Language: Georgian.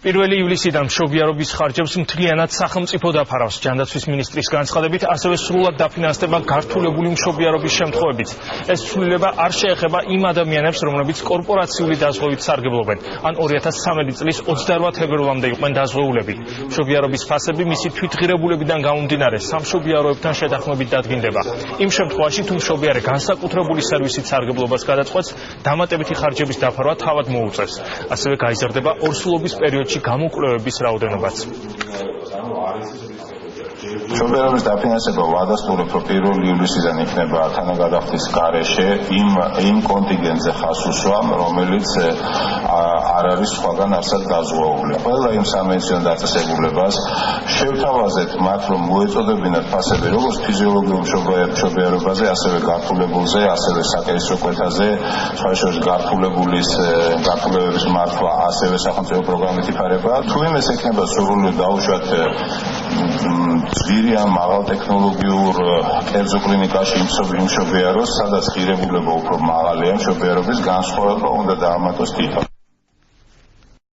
1 ივლისიდან მშობიარობის ხარჯებს მთლიანად სახელმწიფო დაფარავს. ჯანდაცვის მინისტრის განცხადებით, ასევე სრულად დაფინანსდება გართულებული მშობიარობის შემთხვევებიც. ეს ცვლილება არ შეეხება იმ ადამიანებს, რომლებიც კორპორაციული დაზღვევით სარგებლობენ, ან 2013 წლის 28 თებერვლამდე იყვნენ დაზღვეულები. მშობიარობის ფასები მისი თვითღირებულებიდან გამომდინარე სამშობიაროებთან შეთანხმებით დადგინდება. იმ შემთხვევაში, თუ მშობიარე განსაკუთრებული სერვისით სარგებლობას გადაწყვეტს, დამატებითი ხარჯების დაფარვა თავად მოუწევს. ასევე გაიზარდება ორსულობის პერიოდში გამოკვლევების რაოდენობაც. მშობიარობის დაფინანსება ვადასტურებ, რომ 1 ივლისიდან იქნება თანაგადახდის გარეშე იმ კონტინგენტზე ხასუსვა, რომელიც არ არის სხვაგან არსად დაზღვეული. ყველა იმ სამედიცინო დაწესებულებას შევთავაზეთ მათ, რომ მოეწოდებინათ ფასები როგორც ფიზიოლოგიურ მშობიარობაზე, ასევე გართულებულზე, ასევე საკენსრო კვეთაზე, სხვა შორის გართულებების მართვა, ასევე სახელმწიფო პროგრამით იფარება. თუ იმეს ექნება სურვილი დაუშვათ ძვირი ან მაღალ ტექნოლოგიურ კერძო კლინიკაში იმშობიაროს, სადაც ღირებულება უფრო მაღალია მშობიარობის განსხვავება უნდა დაამატოს თითო.